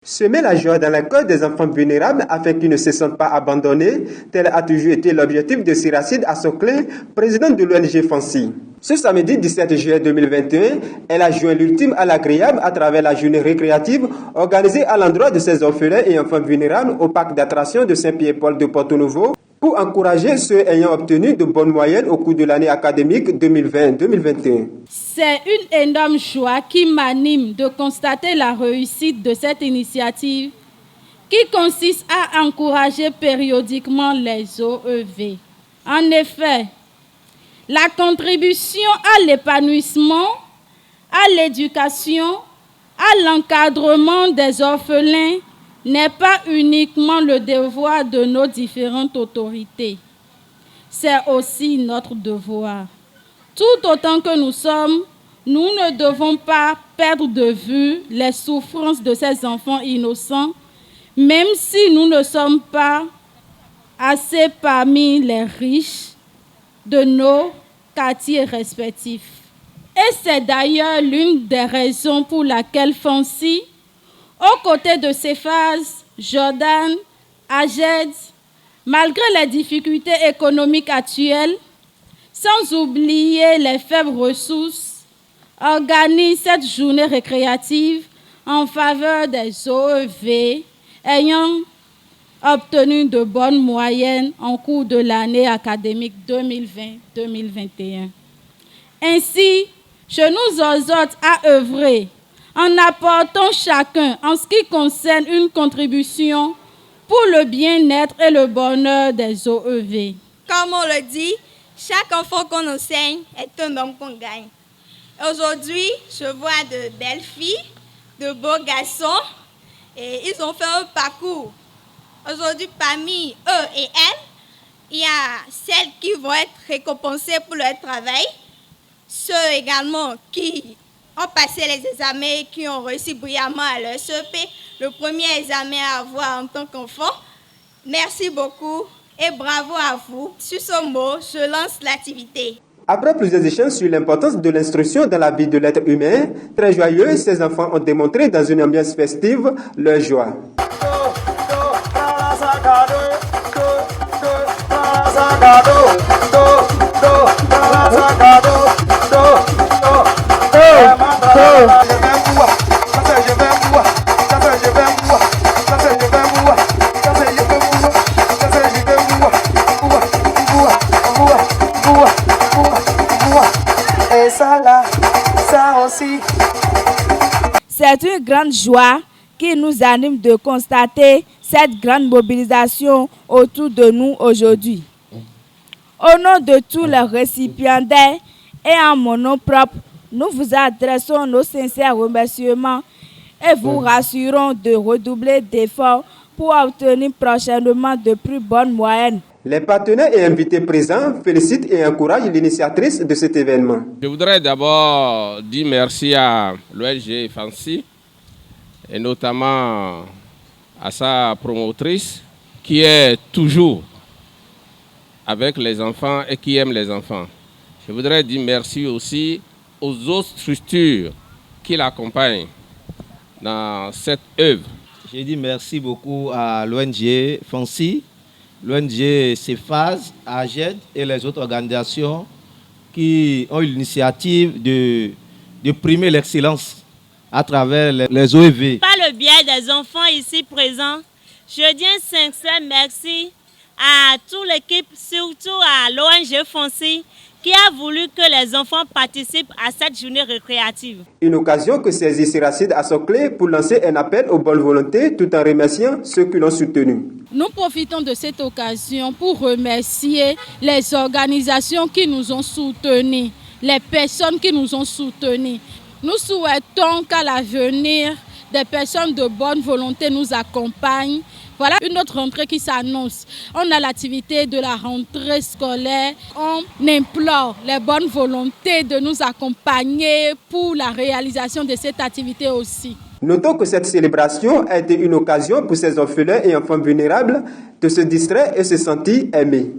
Semer la joie dans le cœur des enfants vulnérables afin qu'ils ne se sentent pas abandonnés, tel a toujours été l'objectif de Siracide Assoklé, président de l'ONG Fancy. Ce samedi 17 juillet 2021, elle a joint l'ultime à l'agréable à travers la journée récréative organisée à l'endroit de ces orphelins et enfants vulnérables au parc d'attractions de Saint-Pierre-Paul de Porto-Novo pour encourager ceux ayant obtenu de bonnes moyennes au cours de l'année académique 2020-2021. C'est une énorme joie qui m'anime de constater la réussite de cette initiative qui consiste à encourager périodiquement les OEV. En effet, la contribution à l'épanouissement, à l'éducation, à l'encadrement des orphelins n'est pas uniquement le devoir de nos différentes autorités. C'est aussi notre devoir. Tout autant que nous sommes, nous ne devons pas perdre de vue les souffrances de ces enfants innocents, même si nous ne sommes pas assez parmi les riches de nos quartiers respectifs. Et c'est d'ailleurs l'une des raisons pour laquelle Fancy, aux côtés de Cephas, Jordan, Ajed, malgré les difficultés économiques actuelles, sans oublier les faibles ressources, organise cette journée récréative en faveur des OEV ayant obtenu de bonnes moyennes en cours de l'année académique 2020-2021. Ainsi, je nous exhorte à œuvrer en apportant chacun, en ce qui concerne une contribution pour le bien-être et le bonheur des OEV. Comme on le dit, chaque enfant qu'on enseigne est un homme qu'on gagne. Aujourd'hui, je vois de belles filles, de beaux garçons, et ils ont fait un parcours. Aujourd'hui, parmi eux et elles, il y a celles qui vont être récompensées pour leur travail, ceux également qui ont passé les examens, qui ont réussi brillamment à leur CEP, le premier examen à avoir en tant qu'enfant. Merci beaucoup et bravo à vous. Sur ce mot, je lance l'activité. Après plusieurs échanges sur l'importance de l'instruction dans la vie de l'être humain, très joyeux, ces enfants ont démontré dans une ambiance festive leur joie. C'est une grande joie qui nous anime de constater cette grande mobilisation autour de nous aujourd'hui. Au nom de tous les récipiendaires et en mon nom propre, nous vous adressons nos sincères remerciements et vous rassurons de redoubler d'efforts pour obtenir prochainement de plus bonnes moyennes. Les partenaires et invités présents félicitent et encouragent l'initiatrice de cet événement. Je voudrais d'abord dire merci à l'ONG Fancy et notamment à sa promotrice qui est toujours avec les enfants et qui aime les enfants. Je voudrais dire merci aussi aux autres structures qui l'accompagnent dans cette œuvre. Je dis merci beaucoup à l'ONG Fancy, l'ONG Cephas, Ajed et les autres organisations qui ont eu l'initiative de primer l'excellence à travers les OEV. Par le biais des enfants ici présents, je dis un sincère merci à toute l'équipe, surtout à l'ONG Fancy, qui a voulu que les enfants participent à cette journée récréative. Une occasion que saisit Siracide Assoklé pour lancer un appel aux bonnes volontés tout en remerciant ceux qui l'ont soutenu. Nous profitons de cette occasion pour remercier les organisations qui nous ont soutenus, les personnes qui nous ont soutenus. Nous souhaitons qu'à l'avenir, des personnes de bonne volonté nous accompagnent. Voilà une autre rentrée qui s'annonce. On a l'activité de la rentrée scolaire. On implore les bonnes volontés de nous accompagner pour la réalisation de cette activité aussi. Notons que cette célébration a été une occasion pour ces orphelins et enfants vulnérables de se distraire et se sentir aimés.